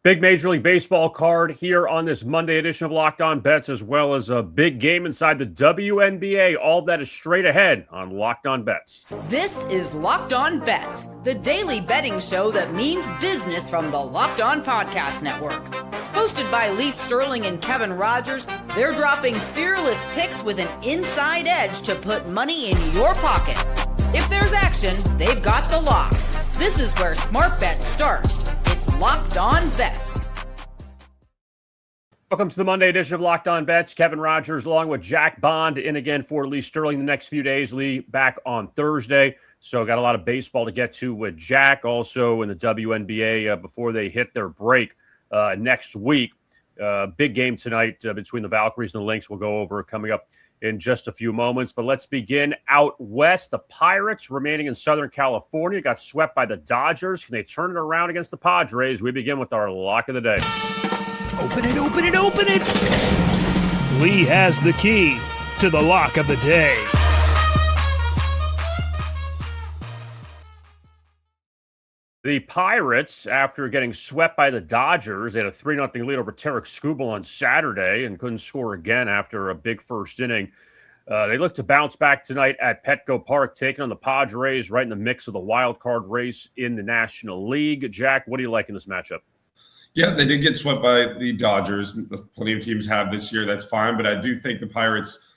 Big Major League Baseball card here on this Monday edition of Locked On Bets, as well as a big game inside the WNBA. All that is straight ahead on Locked On Bets. This is Locked On Bets, the daily betting show that means business from the Locked On Podcast Network. Hosted by Lee Sterling and Kevin Rogers, they're dropping fearless picks with an inside edge to put money in your pocket. If there's action, they've got the lock. This is where smart bets start. It's Locked On Bets. Welcome to the Monday edition of Locked On Bets. Kevin Rogers along with Jack Bond in again for Lee Sterling the next few days. Lee back on Thursday. So got a lot of baseball to get to with Jack. Also in the WNBA before they hit their break next week. Big game tonight between the Valkyries and the Lynx. We'll go over coming up in just a few moments. But let's begin out west. The Pirates remaining in Southern California got swept by the Dodgers. Can they turn it around against the Padres? We begin with our lock of the day. Open it, open it, open it! Lee has the key to the lock of the day. The Pirates, after getting swept by the Dodgers, they had a 3-0 lead over Tarek Skubal on Saturday and couldn't score again after a big first inning. They look to bounce back tonight at Petco Park, taking on the Padres right in the mix of the wild card race in the National League. Jack, what do you like in this matchup? Yeah, they did get swept by the Dodgers. Plenty of teams have this year. That's fine. But I do think the Pirates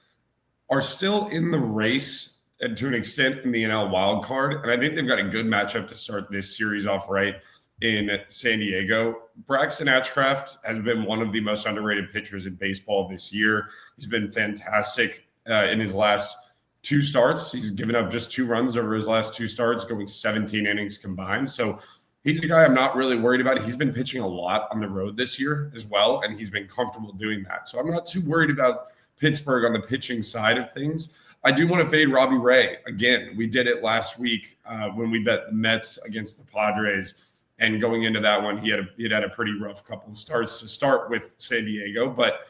are still in the race and to an extent in the NL wild card. And I think they've got a good matchup to start this series off right in San Diego. Braxton Ashcraft has been one of the most underrated pitchers in baseball this year. He's been fantastic in his last two starts. He's given up just 2 runs over his last 2 starts, going 17 innings combined. So he's the guy I'm not really worried about. He's been pitching a lot on the road this year as well, and he's been comfortable doing that. So I'm not too worried about Pittsburgh on the pitching side of things. I do want to fade Robbie Ray. Again, we did it last week when we bet the Mets against the Padres. And going into that one, he had a pretty rough couple of starts to start with San Diego. But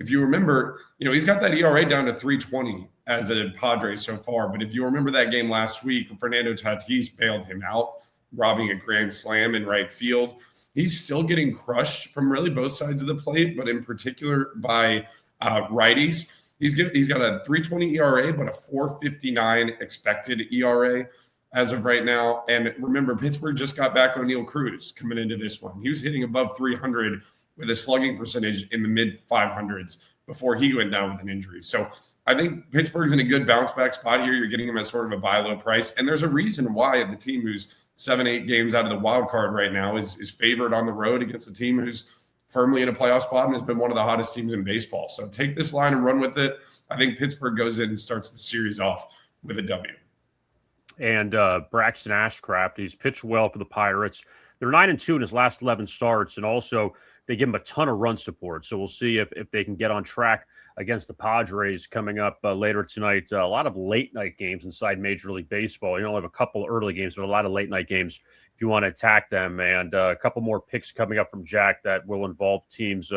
if you remember, he's got that ERA down to 3.20 as a Padres so far. But if you remember that game last week, Fernando Tatis bailed him out, robbing a grand slam in right field. He's still getting crushed from really both sides of the plate, but in particular by righties. He's got a 3.20 ERA, but a 4.59 expected ERA as of right now. And remember, Pittsburgh just got back O'Neal Cruz coming into this one. He was hitting above 300 with a slugging percentage in the mid-500s before he went down with an injury. So I think Pittsburgh's in a good bounce-back spot here. You're getting him at sort of a buy-low price. And there's a reason why the team who's 7-8 games out of the wild card right now is favored on the road against a team who's firmly in a playoff spot and has been one of the hottest teams in baseball. So take this line and run with it. I think Pittsburgh goes in and starts the series off with a W. And Braxton Ashcraft, he's pitched well for the Pirates. They're 9-2 in his last 11 starts, and also they give him a ton of run support. So we'll see if they can get on track against the Padres coming up later tonight. A lot of late-night games inside Major League Baseball. You only have a couple early games, but a lot of late-night games if you want to attack them. And a couple more picks coming up from Jack that will involve teams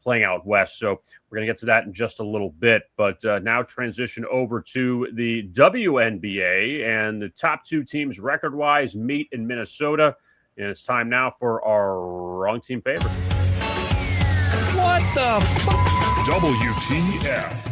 playing out west. So we're going to get to that in just a little bit. But now transition over to the WNBA. And the top 2 teams record-wise meet in Minnesota. And it's time now for our wrong team favorite. What the fuck? WTF.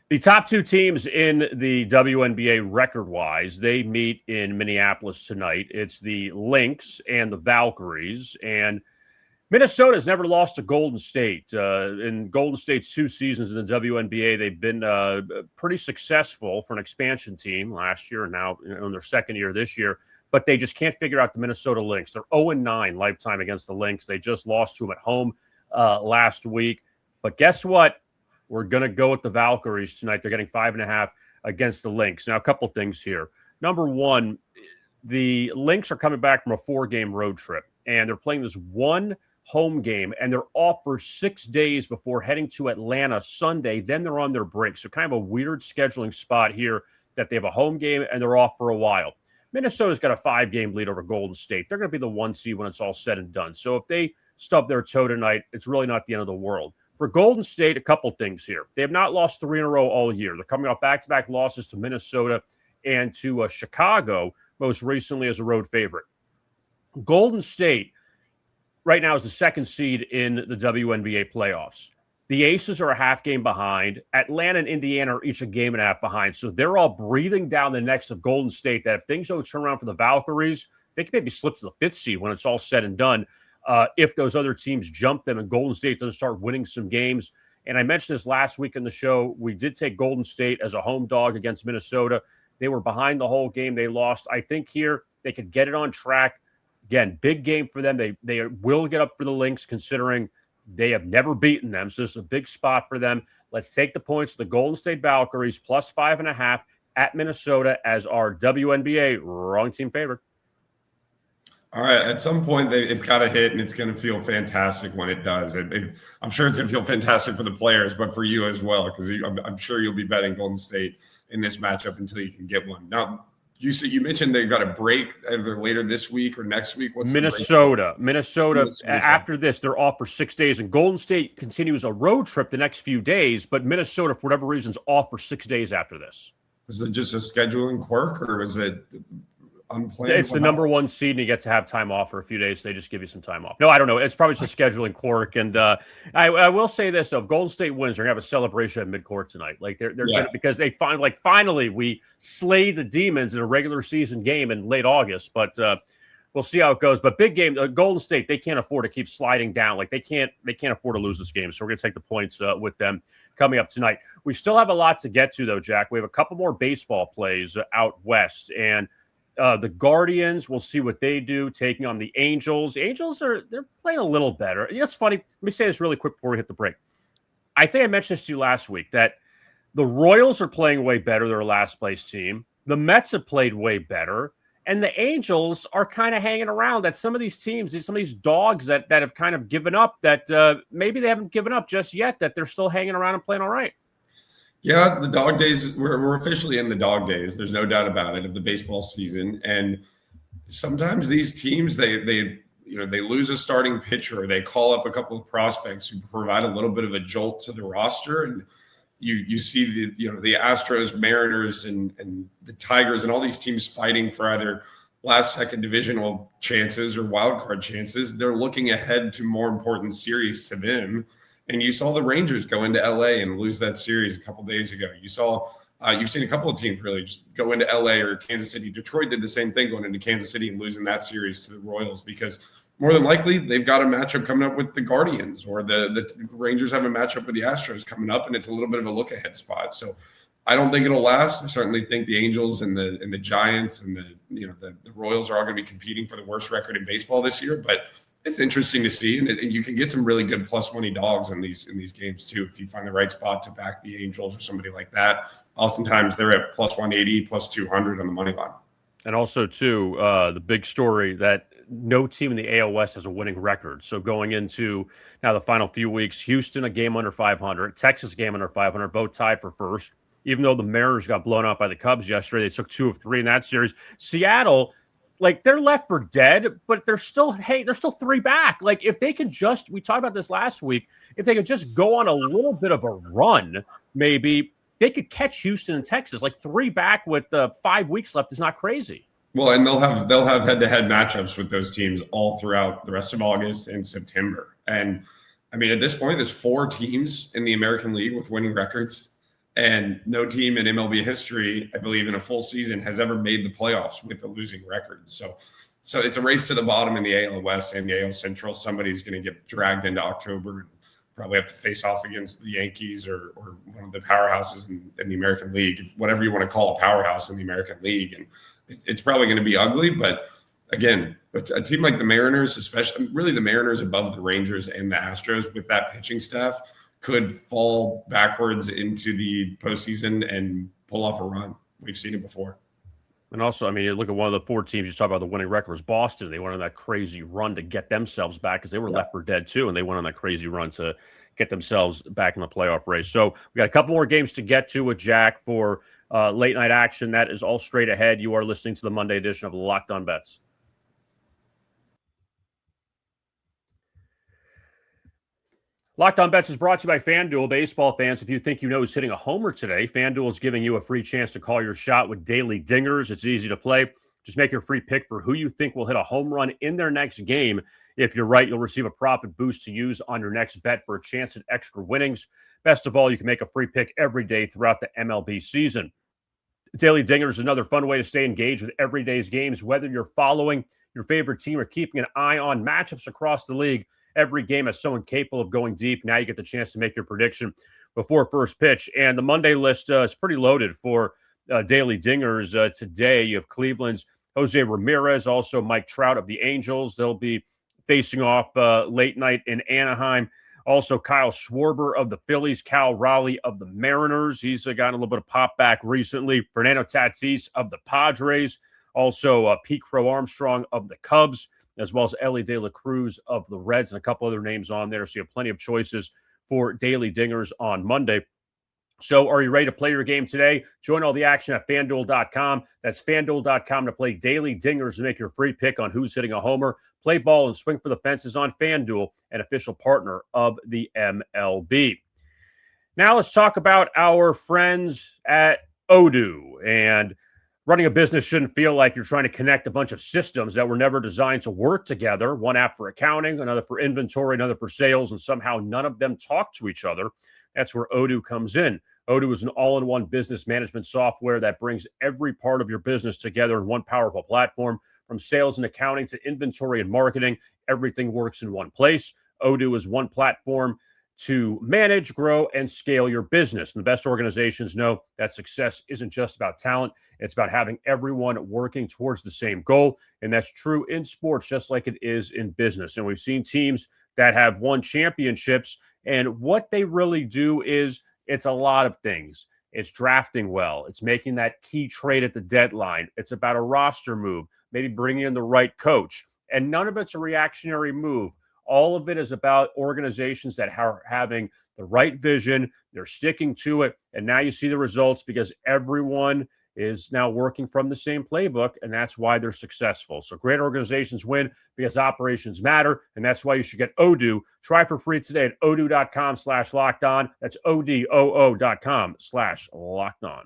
The top 2 teams in the WNBA record-wise, they meet in Minneapolis tonight. It's the Lynx and the Valkyries. And Minnesota's never lost to Golden State. In Golden State's 2 seasons in the WNBA, they've been pretty successful for an expansion team last year and now in their second year this year. But they just can't figure out the Minnesota Lynx. They're 0-9 lifetime against the Lynx. They just lost to them at home last week. But guess what? We're going to go with the Valkyries tonight. They're getting 5.5 against the Lynx. Now, a couple things here. Number one, the Lynx are coming back from a 4-game road trip, and they're playing this one home game, and they're off for 6 days before heading to Atlanta Sunday. Then they're on their break. So kind of a weird scheduling spot here that they have a home game, and they're off for a while. Minnesota's got a 5-game lead over Golden State. They're going to be the 1 seed when it's all said and done. So if they stub their toe tonight, it's really not the end of the world. For Golden State, a couple things here. They have not lost 3 in a row all year. They're coming off back-to-back losses to Minnesota and to Chicago, most recently as a road favorite. Golden State right now is the second seed in the WNBA playoffs. The Aces are a half game behind. Atlanta and Indiana are each a game and a half behind. So they're all breathing down the necks of Golden State that if things don't turn around for the Valkyries, they can maybe slip to the fifth seed when it's all said and done. If those other teams jump them and Golden State doesn't start winning some games. And I mentioned this last week in the show. We did take Golden State as a home dog against Minnesota. They were behind the whole game. They lost. I think here they could get it on track. Again, big game for them. They will get up for the Lynx considering they have never beaten them. So this is a big spot for them. Let's take the points. The Golden State Valkyries plus 5.5 at Minnesota as our WNBA wrong team favorite. All right. At some point, it's got to hit, and it's going to feel fantastic when it does. I'm sure it's going to feel fantastic for the players, but for you as well, because I'm sure you'll be betting Golden State in this matchup until you can get one. Now, you mentioned they've got a break either later this week or next week. What's Minnesota? Minnesota, after this, they're off for 6 days, and Golden State continues a road trip the next few days, but Minnesota, for whatever reason, is off for 6 days after this. Is it just a scheduling quirk, or is it unplanned? It's the number one seed, and you get to have time off for a few days. They just give you some time off. No, I don't know. It's probably just a scheduling quirk. And I will say this: if Golden State wins, they're gonna have a celebration at midcourt tonight. Like they're gonna, because they finally we slayed the demons in a regular season game in late August. But we'll see how it goes. But big game, Golden State, they can't afford to keep sliding down. Like they can't afford to lose this game. So we're gonna take the points with them coming up tonight. We still have a lot to get to though, Jack. We have a couple more baseball plays out west, and the Guardians, we'll see what they do, taking on the Angels. The Angels they're playing a little better. It's funny. Let me say this really quick before we hit the break. I think I mentioned this to you last week that the Royals are playing way better. They're a last place team. The Mets have played way better. And the Angels are kind of hanging around. That some of these teams, some of these dogs that have kind of given up, that maybe they haven't given up just yet, that they're still hanging around and playing all right. Yeah, the dog days, we're officially in the dog days. There's no doubt about it, of the baseball season. And sometimes these teams, they lose a starting pitcher, or they call up a couple of prospects who provide a little bit of a jolt to the roster. And you see the Astros, Mariners, and the Tigers, and all these teams fighting for either second divisional chances or wild card chances. They're looking ahead to more important series to them. And you saw the Rangers go into LA and lose that series a couple days ago. You've seen a couple of teams really just go into LA or Kansas City. Detroit did the same thing, going into Kansas City and losing that series to the Royals, because more than likely they've got a matchup coming up with the Guardians, or the Rangers have a matchup with the Astros coming up, and it's a little bit of a look ahead spot. So I don't think it'll last. I certainly think the Angels and the Giants and the Royals are all going to be competing for the worst record in baseball this year, but it's interesting to see, and you can get some really good plus money dogs in these games too if you find the right spot to back the Angels or somebody like that. Oftentimes they're at plus 180, plus 200 on the money line. And also too, the big story that no team in the AL West has a winning record. So going into now the final few weeks, Houston a game under 500, Texas a game under 500, both tied for first. Even though the Mariners got blown out by the Cubs yesterday, they took 2 of 3 in that series. Seattle, like, they're left for dead, but they're still 3 back. Like, if they could just, we talked about this last week, if they could just go on a little bit of a run, maybe they could catch Houston and Texas. Like 3 back with 5 weeks left is not crazy. Well, and they'll have head-to-head matchups with those teams all throughout the rest of August and September. And I mean, at this point, there's 4 teams in the American League with winning records. And no team in MLB history, I believe, in a full season has ever made the playoffs with a losing record. So it's a race to the bottom in the AL West and the AL Central. Somebody's going to get dragged into October and probably have to face off against the Yankees or one of the powerhouses in the American League, whatever you want to call a powerhouse in the American League. And it's probably going to be ugly. But again, a team like the Mariners, especially really the Mariners above the Rangers and the Astros with that pitching staff, could fall backwards into the postseason and pull off a run. We've seen it before. And also, I mean, you look at one of the 4 teams you talk about the winning record was Boston. They went on that crazy run to get themselves back because they were left for dead too, and they went on that crazy run to get themselves back in the playoff race. So we got a couple more games to get to with Jack for late night action. That is all straight ahead. You are listening to the Monday edition of Locked On Bets. Locked On Bets is brought to you by FanDuel. Baseball fans, if you think you know who's hitting a homer today, FanDuel is giving you a free chance to call your shot with daily dingers. It's easy to play. Just make your free pick for who you think will hit a home run in their next game. If you're right, you'll receive a profit boost to use on your next bet for a chance at extra winnings. Best of all, you can make a free pick every day throughout the MLB season. Daily Dingers is another fun way to stay engaged with every day's games, whether you're following your favorite team or keeping an eye on matchups across the league. Every game has someone capable of going deep. Now you get the chance to make your prediction before first pitch. And the Monday list is pretty loaded for Daily Dingers. Today, you have Cleveland's Jose Ramirez, also Mike Trout of the Angels. They'll be facing off late night in Anaheim. Also, Kyle Schwarber of the Phillies, Cal Raleigh of the Mariners. He's gotten a little bit of pop back recently. Fernando Tatis of the Padres. Also, Pete Crow Armstrong of the Cubs, as well as Ellie De La Cruz of the Reds, and a couple other names on there. So you have plenty of choices for Daily Dingers on Monday. So are you ready to play your game today? Join all the action at FanDuel.com. That's FanDuel.com to play Daily Dingers and make your free pick on who's hitting a homer. Play ball and swing for the fences on FanDuel, an official partner of the MLB. Now let's talk about our friends at Odoo. And running a business shouldn't feel like you're trying to connect a bunch of systems that were never designed to work together. One app for accounting, another for inventory, another for sales, and somehow none of them talk to each other. That's where Odoo comes in. Odoo is an all-in-one business management software that brings every part of your business together in one powerful platform. From sales and accounting to inventory and marketing, everything works in one place. Odoo is one platform to manage, grow, and scale your business. And the best organizations know that success isn't just about talent. It's about having everyone working towards the same goal. And that's true in sports, just like it is in business. And we've seen teams that have won championships, and what they really do is it's a lot of things. It's drafting well. It's making that key trade at the deadline. It's about a roster move, maybe bringing in the right coach. And none of it's a reactionary move. All of it is about organizations that are having the right vision. They're sticking to it. And now you see the results because everyone is now working from the same playbook, and that's why they're successful. So great organizations win because operations matter, and that's why you should get Odoo. Try for free today at odoo.com/lockedon. That's odoo.com/lockedon.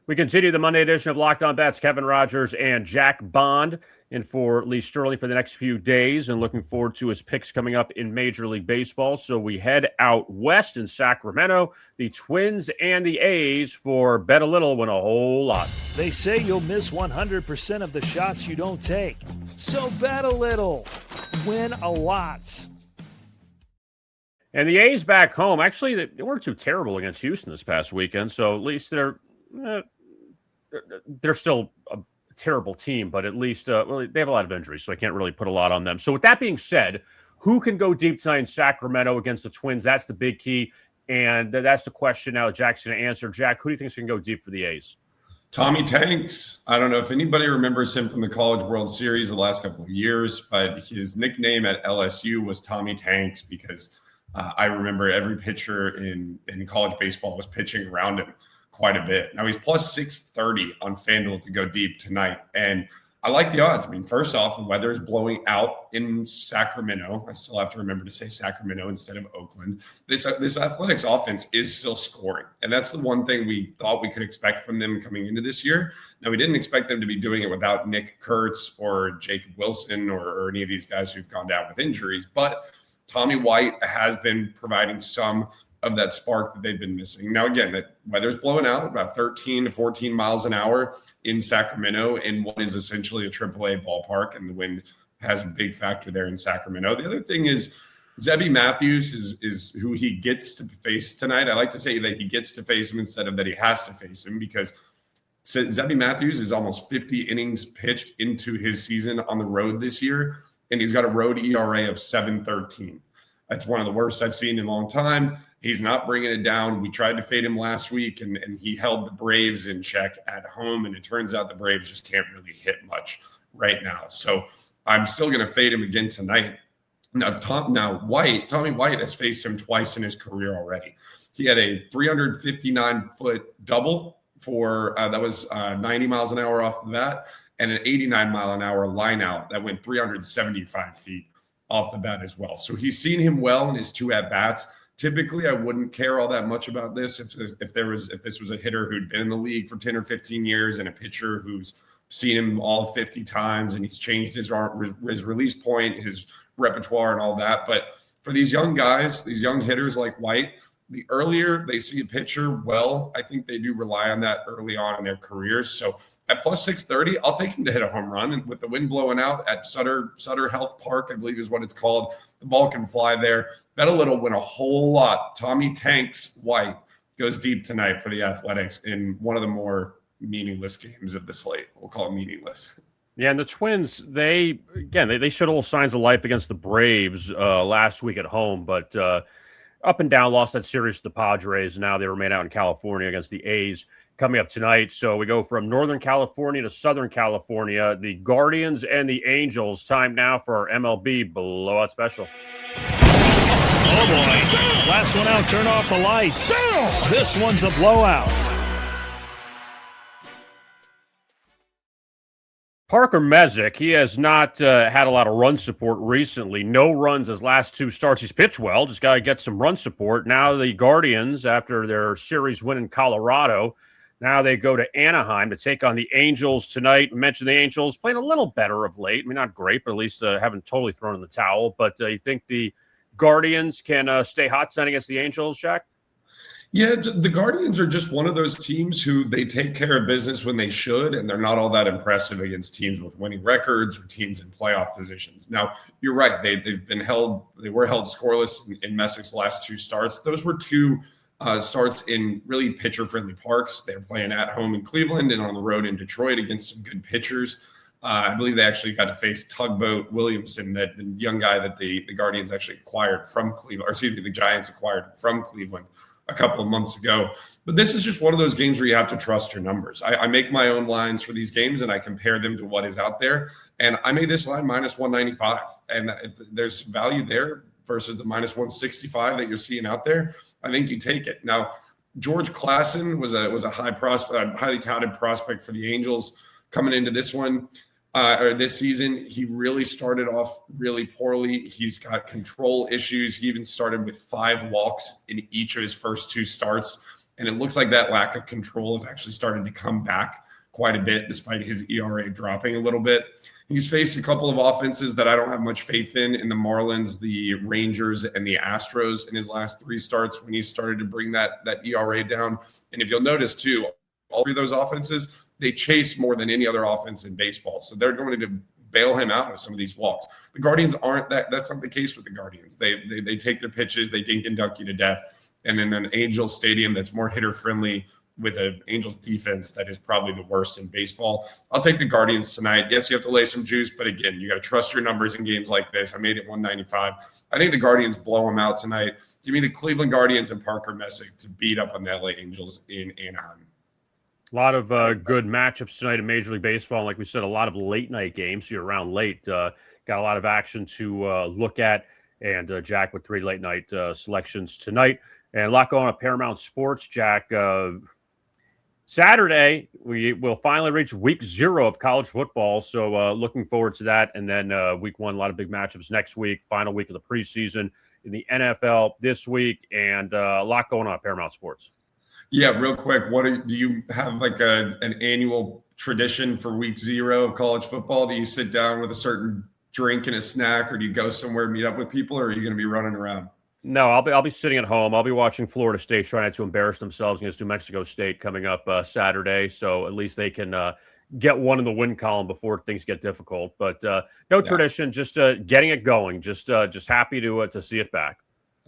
We continue the Monday edition of Locked On Bets. Kevin Rogers and Jack Bond in for Lee Sterling for the next few days, and looking forward to his picks coming up in Major League Baseball. So we head out west in Sacramento. The Twins and the A's for bet a little, win a whole lot. They say you'll miss 100% of the shots you don't take. So bet a little, win a lot. And the A's back home, actually, they weren't too terrible against Houston this past weekend, so at least they're still a terrible team, but at least well, they have a lot of injuries, so I can't really put a lot on them. So with that being said, who can go deep tonight in Sacramento against the Twins? That's the big key, and that's the question now Jack's going to answer. Jack, who do you think is going to go deep for the A's? Tommy Tanks. I don't know if anybody remembers him from the College World Series the last couple of years, but his nickname at LSU was Tommy Tanks because I remember every pitcher in college baseball was pitching around him quite a bit. Now he's plus 630 on FanDuel to go deep tonight. And I like the odds. I mean, first off, the weather is blowing out in Sacramento. I still have to remember to say Sacramento instead of Oakland. This Athletics offense is still scoring. And that's the one thing we thought we could expect from them coming into this year. Now, we didn't expect them to be doing it without Nick Kurtz or Jacob Wilson or any of these guys who've gone down with injuries. But Tommy White has been providing some of that spark that they've been missing. Now, again, that weather's blowing out about 13 to 14 miles an hour in Sacramento in what is essentially a AAA ballpark, and the wind has a big factor there in Sacramento. The other thing is Zebby Matthews is who he gets to face tonight. I like to say that he gets to face him instead of that he has to face him, because Zebby Matthews is almost 50 innings pitched into his season on the road this year, and he's got a road ERA of 7.13. That's one of the worst I've seen in a long time. He's not bringing it down. We tried to fade him last week, and he held the Braves in check at home, and it turns out the Braves just can't really hit much right now. So I'm still going to fade him again tonight. Now, Tommy White has faced him twice in his career already. He had a 359-foot double for that was 90 miles an hour off the bat, and an 89-mile-an-hour line out that went 375 feet off the bat as well. So he's seen him well in his two at-bats. Typically, I wouldn't care all that much about this if this was a hitter who'd been in the league for 10 or 15 years and a pitcher who's seen him all 50 times and he's changed his release point, his repertoire, and all that. But for these young guys, these young hitters like White, the earlier they see a pitcher, I think they do rely on that early on in their careers. So at plus 630, I'll take him to hit a home run. And with the wind blowing out at Sutter Health Park, I believe is what it's called, the ball can fly there. Bet a little, win a whole lot. Tommy Tanks White goes deep tonight for the Athletics in one of the more meaningless games of the slate. We'll call it meaningless. Yeah, and the Twins, they showed all signs of life against the Braves last week at home, but up and down, lost that series to the Padres. Now they remain out in California against the A's coming up tonight. So we go from Northern California to Southern California. The Guardians and the Angels. Time now for our MLB Blowout Special. Oh, boy. Last one out. Turn off the lights. This one's a blowout. Parker Messick, he has not had a lot of run support recently. No runs his last two starts. He's pitched well, just got to get some run support. Now the Guardians, after their series win in Colorado, now they go to Anaheim to take on the Angels tonight. I mentioned the Angels playing a little better of late. I mean, not great, but at least haven't totally thrown in the towel. But you think the Guardians can stay hot tonight against the Angels, Jack? Yeah, the Guardians are just one of those teams who they take care of business when they should, and they're not all that impressive against teams with winning records or teams in playoff positions. Now, you're right. They were held scoreless in Messick's last two starts. Those were two starts in really pitcher-friendly parks. They're playing at home in Cleveland and on the road in Detroit against some good pitchers. I believe they actually got to face Tugboat Williamson, the young guy that the Guardians actually acquired from Cleveland, or excuse me, the Giants acquired from Cleveland a couple of months ago. But this is just one of those games where you have to trust your numbers. I make my own lines for these games and I compare them to what is out there. And I made this line minus 195. And if there's value there versus the minus 165 that you're seeing out there, I think you take it. Now, George Klassen was a highly touted prospect for the Angels coming into this one. Or this season, he really started off really poorly. He's got control issues. He even started with 5 walks in each of his first 2 starts. And it looks like that lack of control is actually starting to come back quite a bit, despite his ERA dropping a little bit. He's faced a couple of offenses that I don't have much faith in the Marlins, the Rangers, and the Astros in his last 3 starts when he started to bring that ERA down. And if you'll notice, too, all 3 of those offenses, they chase more than any other offense in baseball. So they're going to bail him out of some of these walks. The Guardians aren't that. That's not the case with the Guardians. They take their pitches, they dink and dunk you to death. And in an Angels stadium that's more hitter friendly with an Angels defense that is probably the worst in baseball, I'll take the Guardians tonight. Yes, you have to lay some juice, but again, you got to trust your numbers in games like this. I made it 195. I think the Guardians blow them out tonight. Give me the Cleveland Guardians and Parker Messick to beat up on the LA Angels in Anaheim. A lot of good matchups tonight in Major League Baseball. And like we said, a lot of late night games. So you're around late. Got a lot of action to look at. And Jack with 3 late night selections tonight. And a lot going on at Paramount Sports, Jack. Saturday, we will finally reach week 0 of college football. So looking forward to that. And then week 1, a lot of big matchups next week. Final week of the preseason in the NFL this week. And a lot going on at Paramount Sports. Yeah, real quick. Do you have like an annual tradition for week 0 of college football? Do you sit down with a certain drink and a snack, or do you go somewhere, meet up with people, or are you going to be running around? No, I'll be sitting at home. I'll be watching Florida State trying not to embarrass themselves against New Mexico State coming up Saturday. So at least they can get one in the win column before things get difficult. But no tradition, just getting it going. Just happy to see it back.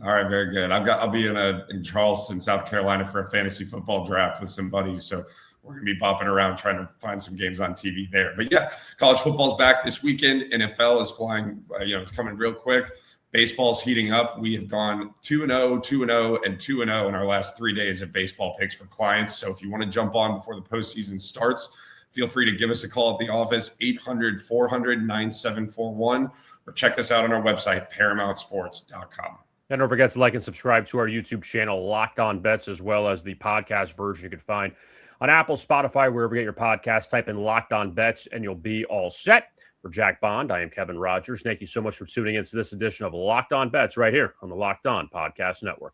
All right, very good. I'll be in Charleston, South Carolina for a fantasy football draft with some buddies. So we're going to be bopping around trying to find some games on TV there. But yeah, college football's back this weekend. NFL is flying. It's coming real quick. Baseball's heating up. We have gone 2-0, 2-0, and 2-0 in our last 3 days of baseball picks for clients. So if you want to jump on before the postseason starts, feel free to give us a call at the office, 800-400-9741, or check us out on our website, ParamountSports.com. And don't forget to like and subscribe to our YouTube channel, Locked On Bets, as well as the podcast version you can find on Apple, Spotify, wherever you get your podcasts. Type in Locked On Bets, and you'll be all set. For Jack Bond, I am Kevin Rogers. Thank you so much for tuning in to this edition of Locked On Bets right here on the Locked On Podcast Network.